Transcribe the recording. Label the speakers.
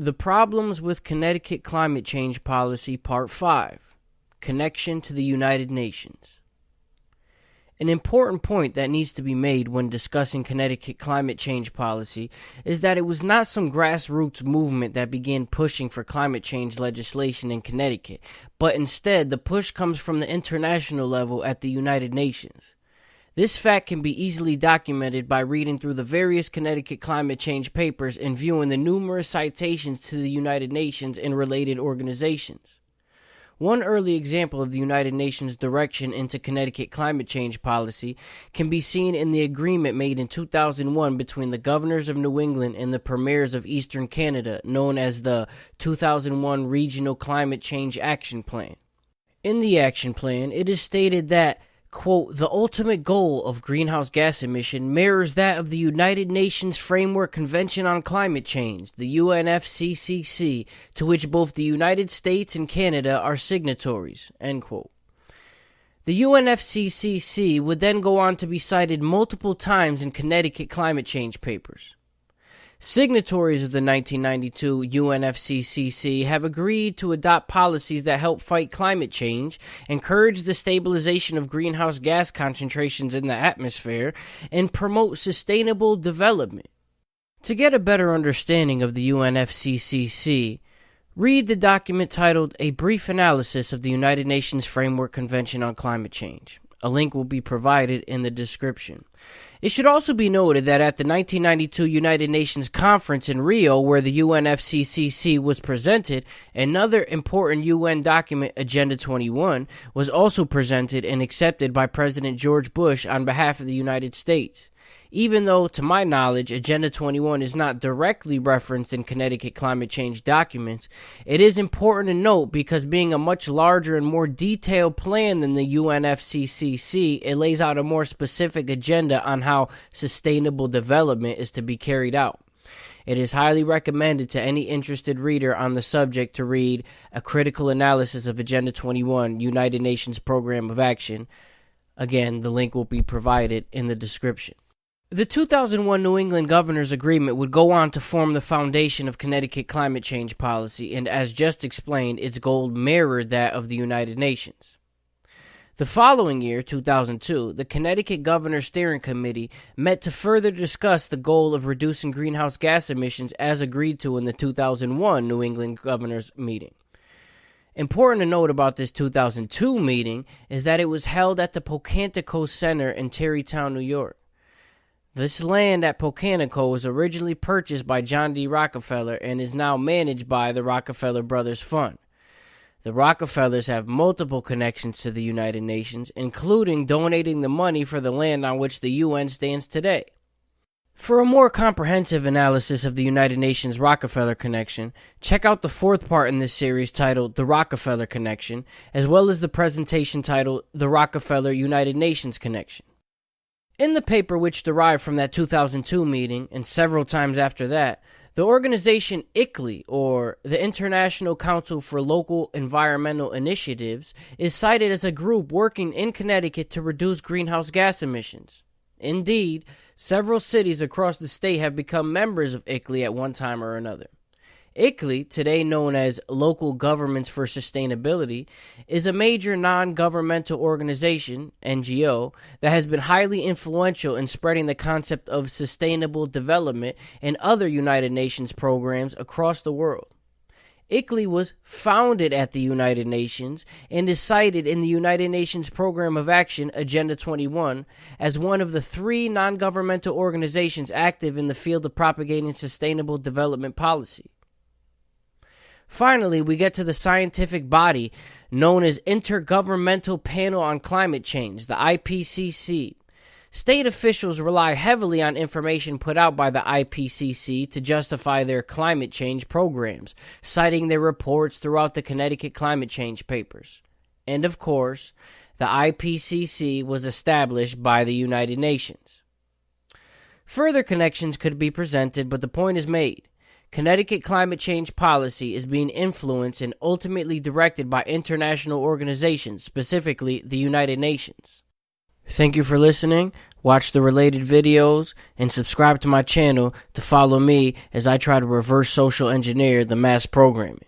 Speaker 1: The Problems with Connecticut Climate Change Policy, Part 5, Connection to the United Nations. An important point that needs to be made when discussing Connecticut climate change policy is that it was not some grassroots movement that began pushing for climate change legislation in Connecticut, but instead the push comes from the international level at the United Nations. This fact can be easily documented by reading through the various Connecticut climate change papers and viewing the numerous citations to the United Nations and related organizations. One early example of the United Nations' direction into Connecticut climate change policy can be seen in the agreement made in 2001 between the governors of New England and the premiers of Eastern Canada, known as the 2001 Regional Climate Change Action Plan. In the action plan, it is stated that, quote, the ultimate goal of greenhouse gas emission mirrors that of the United Nations Framework Convention on Climate Change, the UNFCCC, to which both the United States and Canada are signatories, end quote. The UNFCCC would then go on to be cited multiple times in Connecticut climate change papers. Signatories of the 1992 UNFCCC have agreed to adopt policies that help fight climate change, encourage the stabilization of greenhouse gas concentrations in the atmosphere, and promote sustainable development. To get a better understanding of the UNFCCC, read the document titled A Brief Analysis of the United Nations Framework Convention on Climate Change. A link will be provided in the description. It should also be noted that at the 1992 United Nations Conference in Rio, where the UNFCCC was presented, another important UN document, Agenda 21, was also presented and accepted by President George Bush on behalf of the United States. Even though, to my knowledge, Agenda 21 is not directly referenced in Connecticut climate change documents, it is important to note because being a much larger and more detailed plan than the UNFCCC, it lays out a more specific agenda on how sustainable development is to be carried out. It is highly recommended to any interested reader on the subject to read A Critical Analysis of Agenda 21, United Nations Program of Action. Again, the link will be provided in the description. The 2001 New England Governor's Agreement would go on to form the foundation of Connecticut climate change policy, and as just explained, its goal mirrored that of the United Nations. The following year, 2002, the Connecticut Governor's Steering Committee met to further discuss the goal of reducing greenhouse gas emissions as agreed to in the 2001 New England Governor's meeting. Important to note about this 2002 meeting is that it was held at the Pocantico Center in Tarrytown, New York. This land at Pocantico was originally purchased by John D. Rockefeller and is now managed by the Rockefeller Brothers Fund. The Rockefellers have multiple connections to the United Nations, including donating the money for the land on which the UN stands today. For a more comprehensive analysis of the United Nations Rockefeller Connection, check out the fourth part in this series titled The Rockefeller Connection, as well as the presentation titled The Rockefeller United Nations Connection. In the paper which derived from that 2002 meeting, and several times after that, the organization ICLEI, or the International Council for Local Environmental Initiatives, is cited as a group working in Connecticut to reduce greenhouse gas emissions. Indeed, several cities across the state have become members of ICLEI at one time or another. ICLEI, today known as Local Governments for Sustainability, is a major non-governmental organization, NGO, that has been highly influential in spreading the concept of sustainable development and other United Nations programs across the world. ICLEI was founded at the United Nations and is cited in the United Nations Program of Action, Agenda 21, as one of the 3 non-governmental organizations active in the field of propagating sustainable development policy. Finally, we get to the scientific body known as Intergovernmental Panel on Climate Change, the IPCC. State officials rely heavily on information put out by the IPCC to justify their climate change programs, citing their reports throughout the Connecticut climate change papers. And of course, the IPCC was established by the United Nations. Further connections could be presented, but the point is made. Connecticut climate change policy is being influenced and ultimately directed by international organizations, specifically the United Nations. Thank you for listening. Watch the related videos and subscribe to my channel to follow me as I try to reverse social engineer the mass programming.